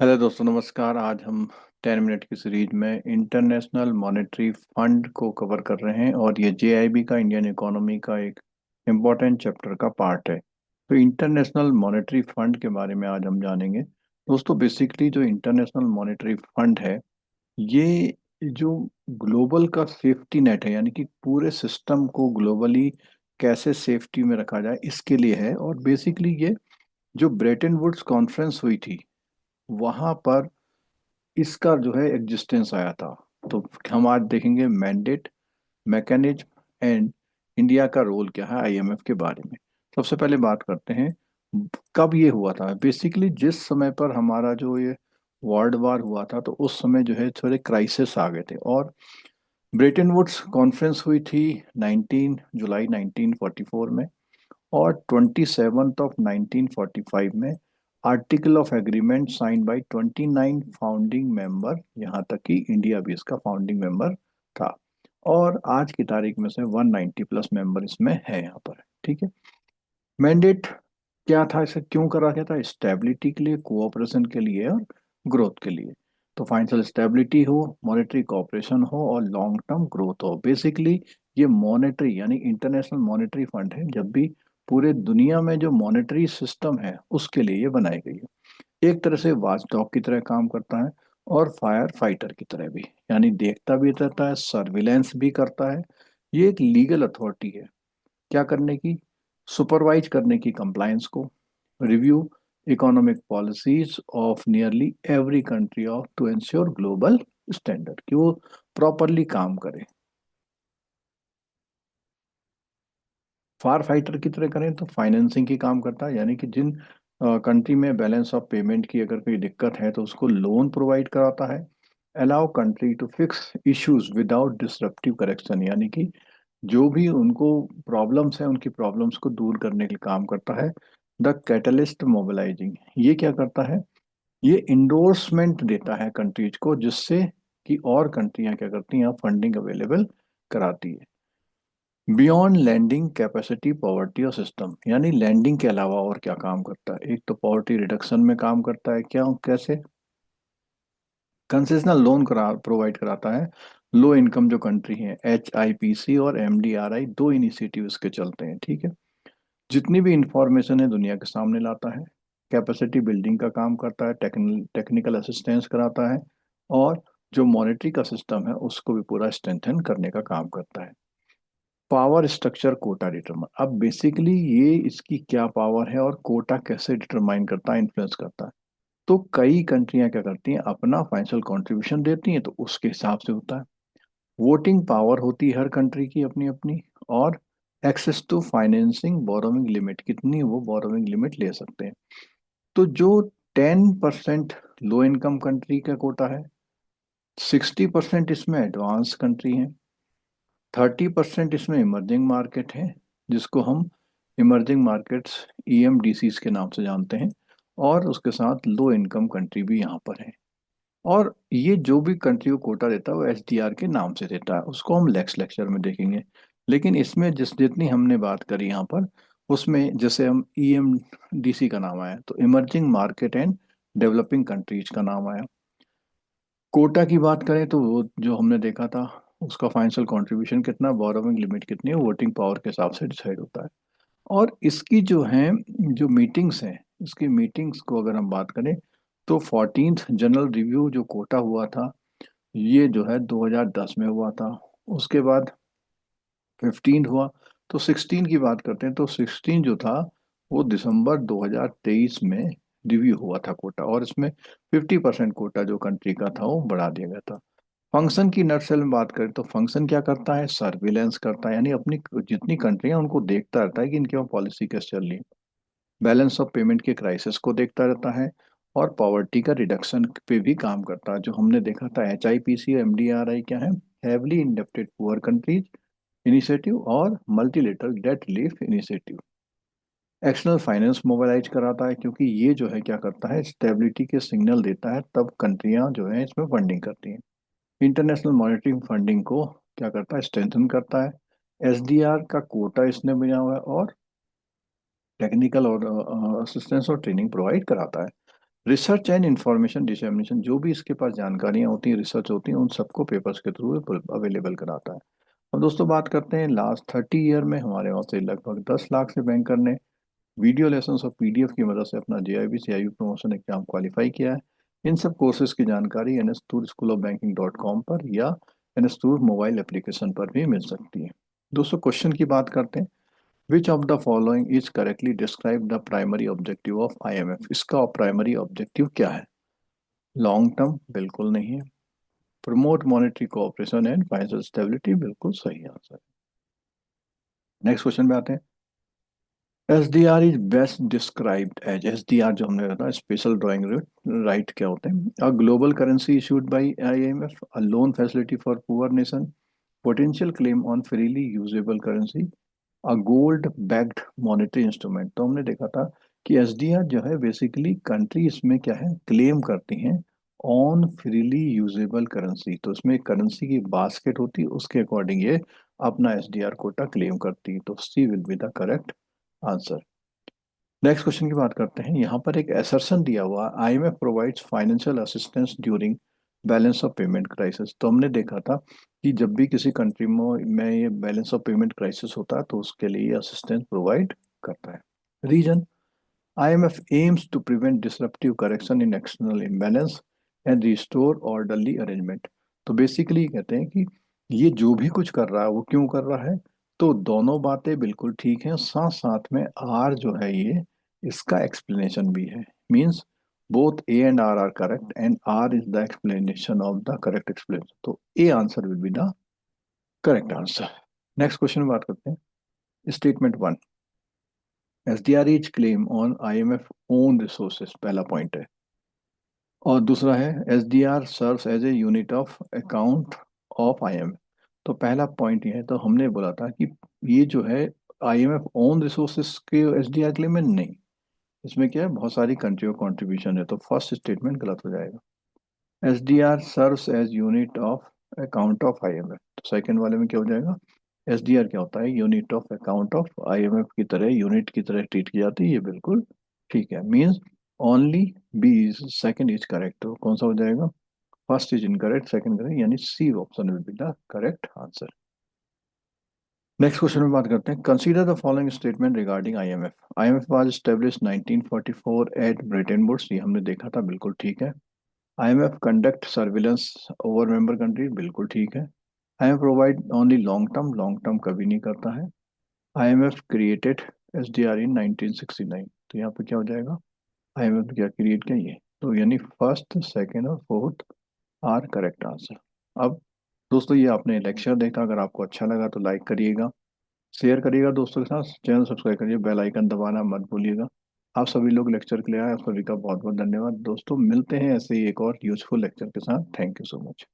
Hello दोस्तों, नमस्कार। आज हम 10 मिनट की सीरीज में इंटरनेशनल मॉनेटरी फंड को कवर कर रहे हैं और ये जेआईबी का इंडियन इकोनॉमी का एक इम्पोर्टेंट चैप्टर का पार्ट है। तो इंटरनेशनल मॉनेटरी फंड के बारे में आज हम जानेंगे। दोस्तों, बेसिकली जो इंटरनेशनल मॉनेटरी फंड है, ये जो ग्लोबल का सेफ्टी नेट है, यानी कि पूरे सिस्टम को ग्लोबली कैसे सेफ्टी में रखा जाए, इसके लिए है। और बेसिकली ये जो ब्रेटन वुड्स कॉन्फ्रेंस हुई थी, वहां पर इसका जो है एग्जिस्टेंस आया था। तो हम आज देखेंगे मैंडेट, मैकेनिज्म एंड इंडिया का रोल क्या है आईएमएफ के बारे में। सबसे पहले बात करते हैं कब ये हुआ था। बेसिकली जिस समय पर हमारा जो ये वर्ल्ड वार हुआ था, तो उस समय जो है थोड़े क्राइसिस आ गए थे और ब्रेटन वुड्स कॉन्फ्रेंस हुई थी 19 जुलाई 1944 में। और 27 1945 में article of agreement sign by 29 founding member, यहाँ तक कि इंडिया भी इसका फाउंडिंग मेंबर था। और आज की तारीख में से 190 प्लस मेंबर इसमें है यहाँ पर। ठीक है। मैंडेट क्या था, इसे क्यों करा गया था? स्टेबिलिटी के लिए, कोऑपरेशन के लिए और ग्रोथ के लिए। तो फाइनेंशियल स्टेबिलिटी हो, मॉनेटरी कोऑपरेशन हो और लॉन्ग टर्म ग्रोथ हो। बेसिकली ये मॉनेटरी यानी इंटरनेशनल मॉनेटरी फंड है, जब भी पूरे दुनिया में जो मॉनेटरी सिस्टम है उसके लिए ये बनाई गई है। एक तरह से वॉचडॉग की तरह काम करता है और फायर फाइटर की तरह भी, यानी देखता भी रहता है, सर्विलेंस भी करता है। ये एक लीगल अथॉरिटी है, क्या करने की? सुपरवाइज करने की कंप्लायंस को, review economic policies of nearly every country of to ensure global standard कि वो प्रॉपरली काम करे। फार फाइटर की तरह करें तो फाइनेंसिंग की काम करता है, यानी कि जिन कंट्री में बैलेंस ऑफ पेमेंट की अगर कोई दिक्कत है तो उसको लोन प्रोवाइड कराता है। Allow country to fix issues without disruptive correction, यानी कि जो भी उनको प्रॉब्लम्स हैं उनकी प्रॉब्लम्स को दूर करने के काम करता है। द कैटलिस्ट मोबिलाइजिंग, ये क्या करता है? ये इंडोर्समेंट देता है कंट्रीज को, जिससे कि और कंट्रियां क्या करती हैं, फंडिंग अवेलेबल कराती है। बियॉन्ड लैंडिंग कैपेसिटी पॉवर्टी और सिस्टम, यानी लैंडिंग के अलावा और क्या काम करता है? एक तो पॉवर्टी रिडक्शन में काम करता है, क्या कैसे? कंसेशनल लोन करा प्रोवाइड कराता है। लो इनकम जो कंट्री है, HIPC और MDRI, दो इनिशिएटिव इसके चलते हैं। ठीक है। जितनी भी इंफॉर्मेशन है दुनिया के सामने लाता है। कैपेसिटी बिल्डिंग का काम करता है, टेक्निकल असिस्टेंस कराता है और जो मॉनेटरी का सिस्टम है उसको भी पूरा स्ट्रेंथन करने का काम करता है। पावर स्ट्रक्चर कोटा डिटरमाइन, अब बेसिकली ये इसकी क्या पावर है और कोटा कैसे डिटरमाइन करता है, इन्फ्लुएंस करता है। तो कई कंट्रियां क्या करती हैं, अपना फाइनेंशियल कंट्रीब्यूशन देती हैं, तो उसके हिसाब से होता है। वोटिंग पावर होती है हर कंट्री की अपनी अपनी। और access to financing, borrowing limit, कितनी वो बोरोविंग लिमिट ले सकते हैं। तो जो 10% लो इनकम कंट्री का कोटा है, 60% इसमें एडवांस कंट्री है, 30% इसमें इमर्जिंग मार्केट है, जिसको हम इमर्जिंग मार्केट्स EMDCs के नाम से जानते हैं। और उसके साथ लो इनकम कंट्री भी यहाँ पर है। और ये जो भी कंट्री को कोटा देता है वो SDR के नाम से देता है, उसको हम नेक्स्ट लेक्चर में देखेंगे। लेकिन इसमें जितनी हमने बात करी यहाँ पर, उसमें जैसे हम EMDC का नाम आया तो emerging market and developing countries का नाम आया। कोटा की बात करें तो वो जो हमने देखा था, उसका फाइनेंशियल कंट्रीब्यूशन कितना, बोरोविंग लिमिट कितनी है, वोटिंग पावर के हिसाब से डिसाइड होता है। और इसकी जो है, जो मीटिंग्स हैं, इसकी मीटिंग्स को अगर हम बात करें तो 14th जनरल रिव्यू जो कोटा हुआ था, ये जो है 2010 में हुआ था। उसके बाद 15 हुआ। तो 16 की बात करते हैं तो 16 जो था वो दिसंबर 2023 में रिव्यू हुआ था कोटा, और इसमें 50% कोटा जो कंट्री का था वो बढ़ा दिया गया था। फंक्शन की नटसेल में बात करें तो फंक्शन क्या करता है? सर्विलेंस करता है, यानी अपनी जितनी कंट्री है उनको देखता रहता है कि इनके वहाँ पॉलिसी कैसे चल रही है। बैलेंस ऑफ पेमेंट के क्राइसिस को देखता रहता है और पॉवर्टी का रिडक्शन पे भी काम करता है। जो हमने देखा था HIPC और MDRI क्या है, heavily indebted poor countries initiative और multilateral debt relief initiative. External finance mobilise कराता है, क्योंकि ये जो है क्या करता है, स्टेबिलिटी के सिग्नल देता है, तब कंट्रियां जो है इसमें फंडिंग करती हैं। इंटरनेशनल मॉनेटरी फंडिंग को क्या करता है, स्ट्रेंथन करता है। SDR का कोटा इसने बनाया हुआ है और टेक्निकल और असिस्टेंस और ट्रेनिंग प्रोवाइड कराता है। रिसर्च एंड इंफॉर्मेशन डिसएमिनेशन, जो भी इसके पास जानकारियां होती हैं, रिसर्च होती हैं, उन सबको पेपर्स के थ्रू अवेलेबल कराता है। अब दोस्तों बात करते हैं लास्ट 30 ईयर में हमारे वहाँ से लगभग 10 लाख से बैंकर ने वीडियो लेसन्स और पीडीएफ की मदद से अपना JIB CIB promotion exam qualify किया है। इन सब कोर्सेज की जानकारी nstourschoolofbanking.com पर या nstour मोबाइल एप्लीकेशन पर भी मिल सकती है। दोस्तों क्वेश्चन की बात करते हैं। Which of the following is correctly describe the primary objective of IMF? इसका प्राइमरी ऑब्जेक्टिव क्या है? लॉन्ग टर्म बिल्कुल नहीं है। Promote monetary cooperation and financial stability बिल्कुल सही आंसर। नेक्स्ट क्वेश्चन पे आते हैं। S D R is best described as, S D R जो हमने बताया स्पेशल ड्राइंग राइट क्या होते हैं? A global currency issued by I M F, a loan facility for poor nation, potential claim on freely usable currency, a gold backed monetary instrument. तो हमने देखा था कि एसडीआर जो है बेसिकली कंट्री इसमें क्या है क्लेम करती हैं ऑन फ्रीली यूजेबल करेंसी। तो इसमें करेंसी की बास्केट होती है, उसके अकॉर्डिंग ये अपना एसडीआर कोटा क्लेम करती है। तो C will be the correct answer. Next question की बात करते हैं। यहाँ पर एक असर्शन दिया हुआ, IMF provides financial assistance during balance of payment crisis. तो हमने देखा था कि जब भी किसी कंट्री में ये बैलेंस ऑफ पेमेंट क्राइसिस होता है तो उसके लिए ये असिस्टेंस प्रोवाइड करता है। Reason, IMF aims to prevent disruptive correction in external imbalance and restore orderly arrangement। तो बेसिकली कहते हैं कि ये जो भी कुछ कर रहा है वो क्यों कर रहा है? तो दोनों बातें बिल्कुल ठीक हैं, साथ साथ में आर जो है ये इसका एक्सप्लेनेशन भी है। Means both A and R are correct and R is the explanation of the correct explanation. तो A answer will be the correct answer. Next question में बात करते हैं। Statement one, SDR is claim on IMF own resources, पहला point है। और दूसरा है S D R serves as a unit of account of IMF. तो पहला पॉइंट ये है, तो हमने बोला था कि ये जो है आईएमएफ ओन रिसोर्सेज के एस डी आर क्लेम में नहीं, इसमें क्या है बहुत सारी कंट्रियों कंट्रीब्यूशन है। तो फर्स्ट स्टेटमेंट गलत हो जाएगा। S D R serves as unit of account of IMF. तो सेकेंड वाले में क्या हो जाएगा? एस डी आर क्या होता है? Unit of account of IMF की तरह, यूनिट की तरह ट्रीट की जाती है, ये बिल्कुल ठीक है। Means only B is second is correct. तो कौन सा हो जाएगा? First is incorrect, second correct, यानी C option will be the correct answer. Next question में बात करते हैं। Consider the following statement regarding IMF. IMF was established 1944 at Bretton Woods, ये हमने देखा था, बिल्कुल ठीक है। IMF conduct surveillance over member country, बिल्कुल ठीक है। IMF provide only long term, long term कभी नहीं करता है। आईएमएफ क्रिएटेड एसडीआर इन 1969। तो यहाँ पे क्या हो जाएगा? आईएमएफ क्या क्रिएट किया ये? तो यानी फर्स्ट सेकंड और फोर्थ आर करेक्ट आंसर। अब दोस्तों ये आपने लेक्चर देखा, अगर आपको अच्छा लगा तो लाइक करिएगा, शेयर करिएगा दोस्तों के साथ, चैनल सब्सक्राइब करिए, बेल आइकन दबाना मत भूलिएगा। आप सभी लोग लेक्चर के लिए आए, आप सभी का बहुत बहुत धन्यवाद दोस्तों। मिलते हैं ऐसे ही एक और यूजफुल लेक्चर के साथ। Thank you so much.